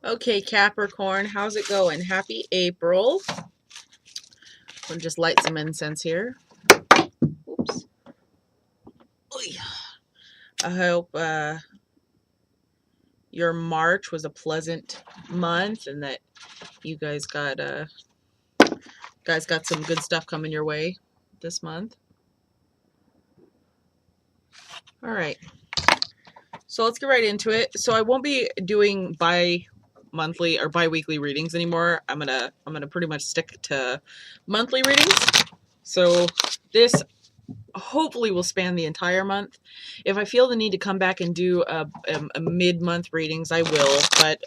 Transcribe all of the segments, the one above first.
Okay, Capricorn, how's it going? Happy April. We'll just light some incense here. Oops. Oy. I hope your March was a pleasant month and that you guys got some good stuff coming your way this month. All right. So let's get right into it. So I won't be doing bi-monthly or bi-weekly readings anymore. I'm gonna pretty much stick to monthly readings. So this hopefully will span the entire month. If I feel the need to come back and do a mid-month readings, I will. But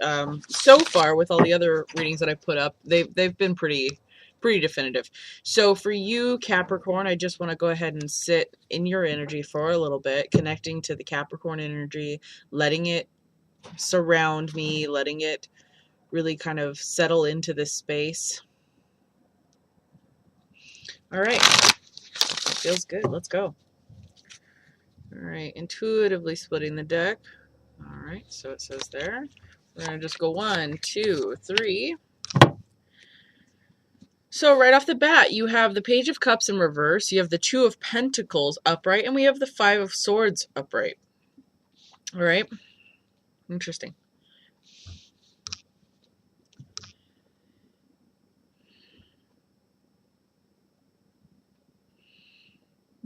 so far, with all the other readings that I put up, they've been pretty definitive. So for you, Capricorn, I just want to go ahead and sit in your energy for a little bit, connecting to the Capricorn energy, letting it surround me, letting it really kind of settle into this space. All right. Feels good. Let's go. All right. Intuitively splitting the deck. All right. So it says there. We're going to just go 1, 2, 3. So right off the bat, you have the Page of Cups in reverse. You have the Two of Pentacles upright. And we have the Five of Swords upright. All right. Interesting.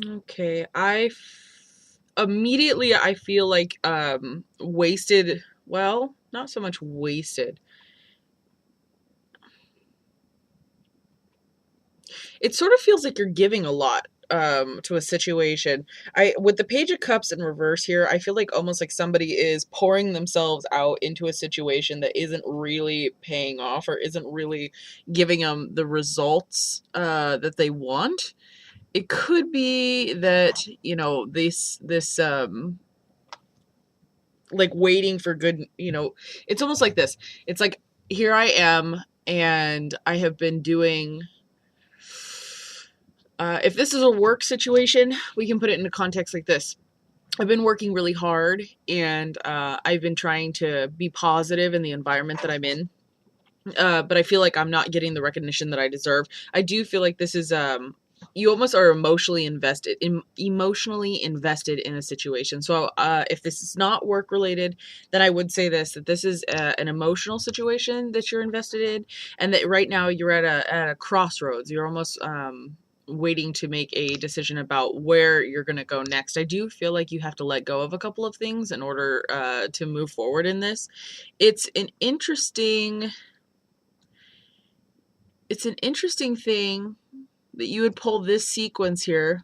Okay. Immediately I feel like wasted. Well, not so much wasted. It sort of feels like you're giving a lot to a situation. With the Page of Cups in reverse here, I feel like almost like somebody is pouring themselves out into a situation that isn't really paying off or isn't really giving them the results that they want. It could be that, you know, this like waiting for good, you know, it's almost like this. It's like, here I am, and I have been doing, if this is a work situation, we can put it into context like this. I've been working really hard, and I've been trying to be positive in the environment that I'm in. But I feel like I'm not getting the recognition that I deserve. I do feel like this is, you almost are emotionally invested in a situation. So if this is not work related, then I would say that this is an emotional situation that you're invested in, and that right now you're at a crossroads. You're almost waiting to make a decision about where you're going to go next. I do feel like you have to let go of a couple of things in order to move forward in this. It's an interesting thing that you would pull this sequence here,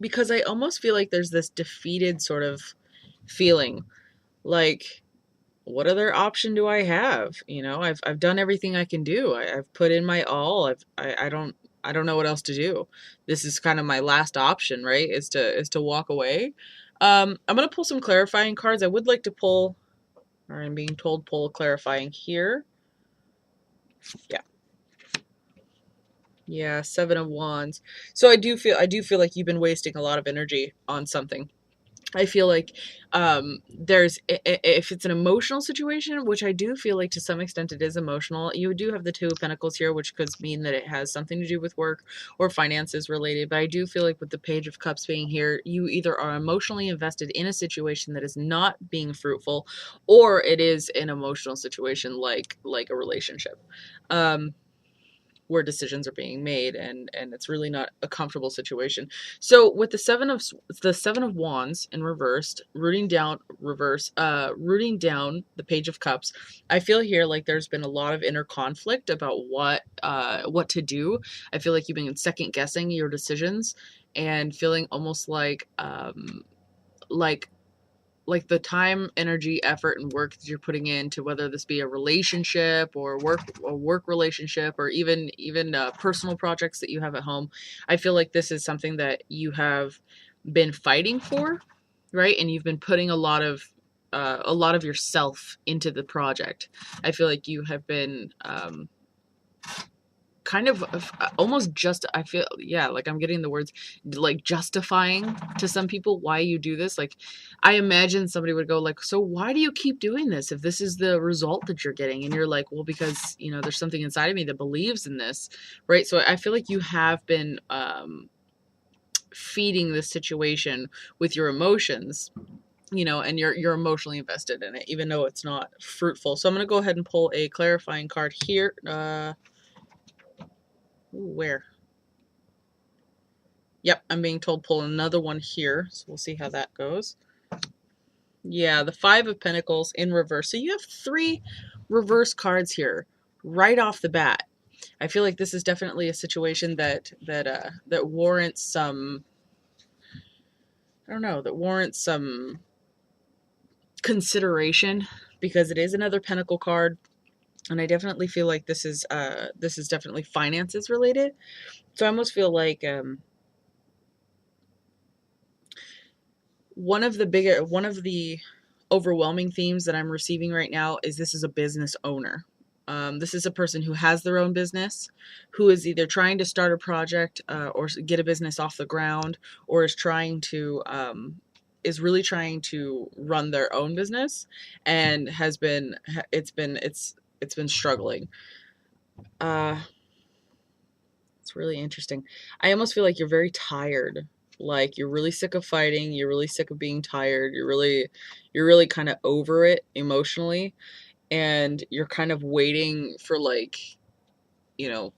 because I almost feel like there's this defeated sort of feeling, like, what other option do I have? You know, I've done everything I can do. I've put in my all. I don't know what else to do. This is kind of my last option, right? Is to walk away. I'm gonna pull some clarifying cards. I would like to pull, or I'm being told pull clarifying here. Yeah. Yeah, Seven of Wands. So I do feel like you've been wasting a lot of energy on something. I feel like if it's an emotional situation, which I do feel like to some extent it is emotional, you do have the Two of Pentacles here, which could mean that it has something to do with work or finances related. But I do feel like with the Page of Cups being here, you either are emotionally invested in a situation that is not being fruitful, or it is an emotional situation like a relationship. Where decisions are being made, and it's really not a comfortable situation. So with the Seven of Wands in reversed, rooting down the Page of Cups, I feel here like there's been a lot of inner conflict about what to do. I feel like you've been second guessing your decisions and feeling almost like the time, energy, effort, and work that you're putting into, whether this be a relationship or work relationship, or even personal projects that you have at home. I feel like this is something that you have been fighting for, right? And you've been putting a lot of yourself into the project. I feel like you have been kind of almost just, I feel, yeah, like I'm getting the words, like justifying to some people why you do this. Like, I imagine somebody would go like, so why do you keep doing this if this is the result that you're getting? And you're like, well, because, you know, there's something inside of me that believes in this, right? So I feel like you have been feeding this situation with your emotions, you know, and you're emotionally invested in it, even though it's not fruitful. So I'm going to go ahead and pull a clarifying card here. Where? Yep, I'm being told pull another one here, so we'll see how that goes. Yeah, the Five of Pentacles in reverse. So you have 3 reverse cards here right off the bat. I feel like this is definitely a situation that warrants some, I don't know, that warrants some consideration, because it is another Pentacle card, and I definitely feel like this is definitely finances related. So I almost feel like one of the overwhelming themes that I'm receiving right now is this is a business owner. This is a person who has their own business, who is either trying to start a project or get a business off the ground, or is really trying to run their own business, and it's been struggling. It's really interesting. I almost feel like you're very tired. Like you're really sick of fighting, you're really sick of being tired, you're really kind of over it emotionally, and you're kind of waiting for, like, you know,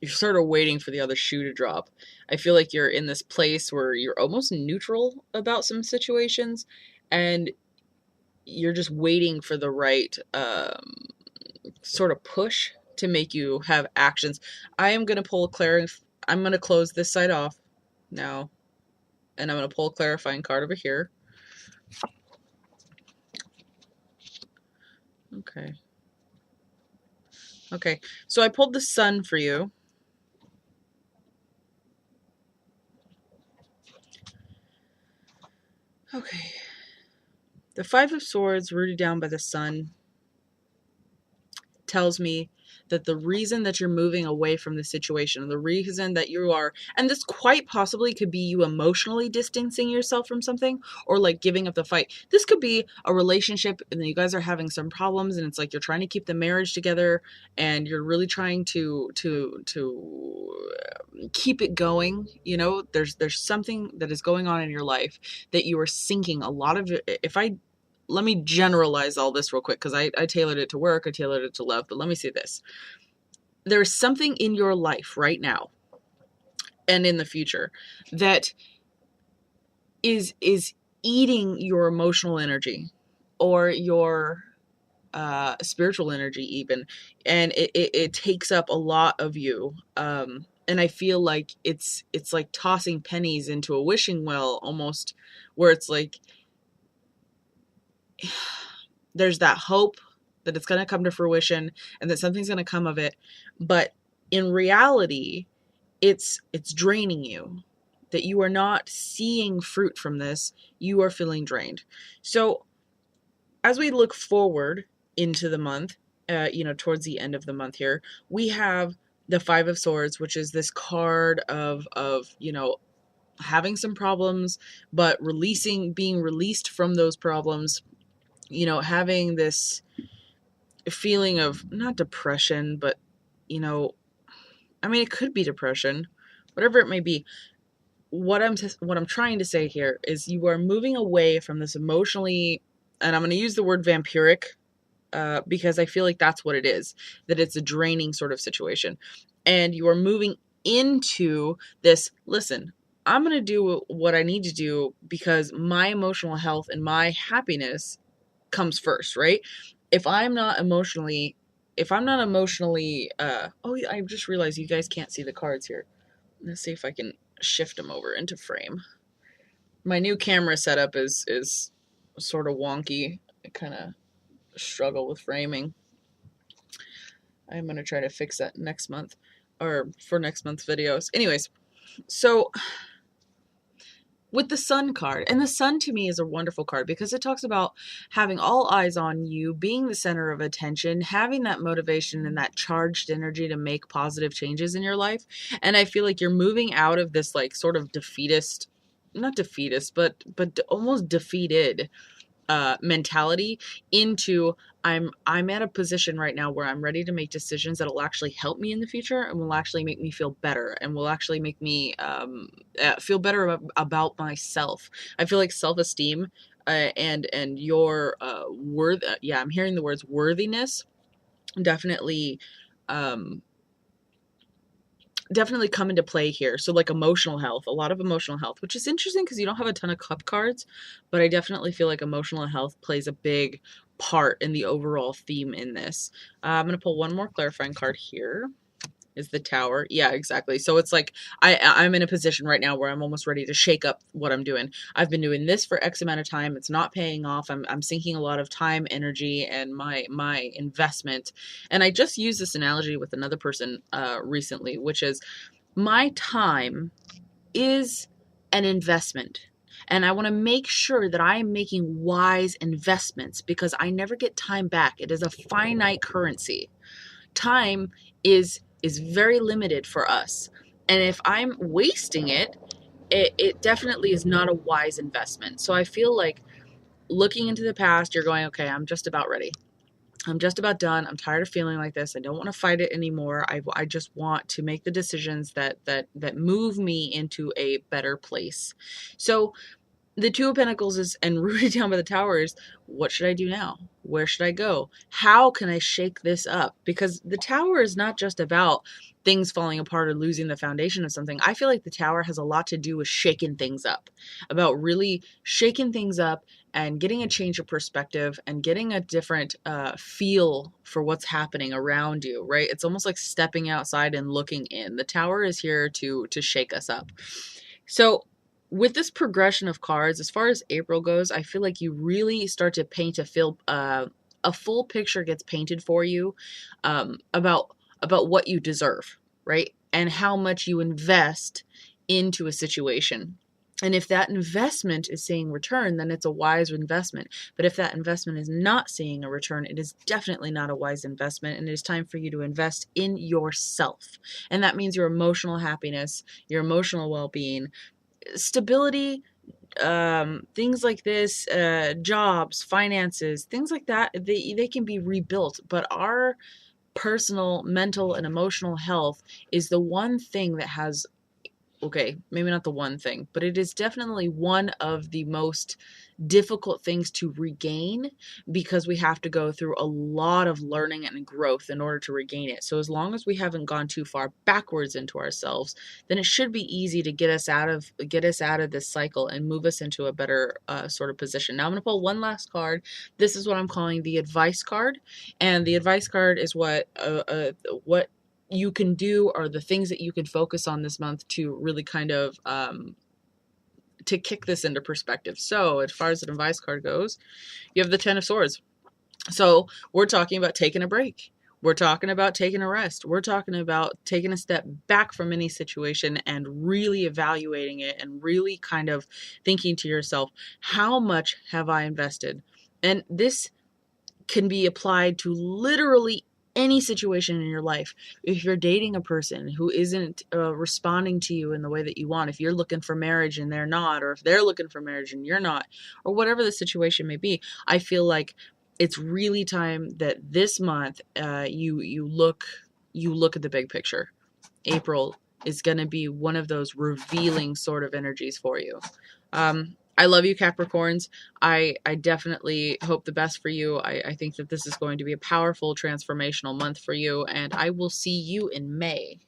you're sort of waiting for the other shoe to drop. I feel like you're in this place where you're almost neutral about some situations, and you're just waiting for the right sort of push to make you have actions. I am going to pull a I'm going to close this side off now, and I'm going to pull a clarifying card over here. Okay. Okay, so I pulled the Sun for you. Okay. The Five of Swords rooted down by the Sun tells me that the reason that you're moving away from the situation, the reason that you are, and this quite possibly could be you emotionally distancing yourself from something, or like giving up the fight. This could be a relationship and you guys are having some problems, and it's like you're trying to keep the marriage together, and you're really trying to keep it going. You know, there's something that is going on in your life that you are sinking a lot of it. Let me generalize all this real quick, because I tailored it to work, I tailored it to love, but let me say this. There's something in your life right now and in the future that is eating your emotional energy, or your spiritual energy even, and it takes up a lot of you. And I feel like it's like tossing pennies into a wishing well almost, where it's like there's that hope that it's going to come to fruition and that something's going to come of it, but in reality it's draining you, that you are not seeing fruit from this. You are feeling drained. So as we look forward into the month, towards the end of the month here, we have the Five of Swords, which is this card of having some problems, but being released from those problems, having this feeling of not depression, but, it could be depression, whatever it may be. What I'm trying to say here is you are moving away from this emotionally, and I'm going to use the word vampiric, because I feel like that's what it is, that it's a draining sort of situation. And you are moving into this, listen, I'm going to do what I need to do because my emotional health and my happiness comes first, right? If I'm not emotionally, oh, I just realized you guys can't see the cards here. Let's see if I can shift them over into frame. My new camera setup is sort of wonky. I kind of struggle with framing. I'm going to try to fix that next month, or for next month's videos. Anyways, so with the sun card. And the sun to me is a wonderful card because it talks about having all eyes on you, being the center of attention, having that motivation and that charged energy to make positive changes in your life. And I feel like you're moving out of this like sort of defeatist, not defeatist, but almost defeated mentality into I'm at a position right now where I'm ready to make decisions that will actually help me in the future and will actually make me feel better and will actually make me feel better about myself. I feel like self-esteem and your worth. Yeah, I'm hearing the words worthiness definitely. Um, Definitely come into play here. So like emotional health, a lot of emotional health, which is interesting because you don't have a ton of cup cards, but I definitely feel like emotional health plays a big part in the overall theme in this. I'm going to pull one more clarifying card here. Is the Tower. Yeah, exactly. So it's like I'm in a position right now where I'm almost ready to shake up what I'm doing. I've been doing this for X amount of time. It's not paying off. I'm sinking a lot of time, energy, and my investment. And I just used this analogy with another person recently, which is my time is an investment. And I want to make sure that I am making wise investments because I never get time back. It is a finite currency. Time is very limited for us. And if I'm wasting it, it definitely is not a wise investment. So I feel like looking into the past, you're going, okay, I'm just about ready. I'm just about done. I'm tired of feeling like this. I don't want to fight it anymore. I just want to make the decisions that move me into a better place. So the Two of Pentacles is and rooted down by the Tower is, what should I do now? Where should I go? How can I shake this up? Because the Tower is not just about things falling apart or losing the foundation of something. I feel like the Tower has a lot to do with shaking things up, about really shaking things up and getting a change of perspective and getting a different feel for what's happening around you, right? It's almost like stepping outside and looking in. The Tower is here to shake us up. So with this progression of cards, as far as April goes, I feel like you really start to paint a full picture gets painted for you about what you deserve, right? And how much you invest into a situation. And if that investment is seeing return, then it's a wise investment. But if that investment is not seeing a return, it is definitely not a wise investment. And it is time for you to invest in yourself. And that means your emotional happiness, your emotional well-being, stability, things like this, jobs, finances, things like that, they can be rebuilt. But our personal, mental, and emotional health is the one thing that has, okay, maybe not the one thing, but it is definitely one of the most difficult things to regain because we have to go through a lot of learning and growth in order to regain it. So as long as we haven't gone too far backwards into ourselves, then it should be easy to get us out of this cycle and move us into a better sort of position. Now I'm going to pull one last card. This is what I'm calling the advice card, and the advice card is what you can do or the things that you can focus on this month to really kind of to kick this into perspective. So as far as an advice card goes, you have the Ten of Swords. So we're talking about taking a break. We're talking about taking a rest. We're talking about taking a step back from any situation and really evaluating it and really kind of thinking to yourself, how much have I invested? And this can be applied to literally any situation in your life. If you're dating a person who isn't responding to you in the way that you want, if you're looking for marriage and they're not, or if they're looking for marriage and you're not, or whatever the situation may be, I feel like it's really time that this month you look at the big picture. April is going to be one of those revealing sort of energies for you. I love you, Capricorns. I definitely hope the best for you. I think that this is going to be a powerful, transformational month for you, and I will see you in May.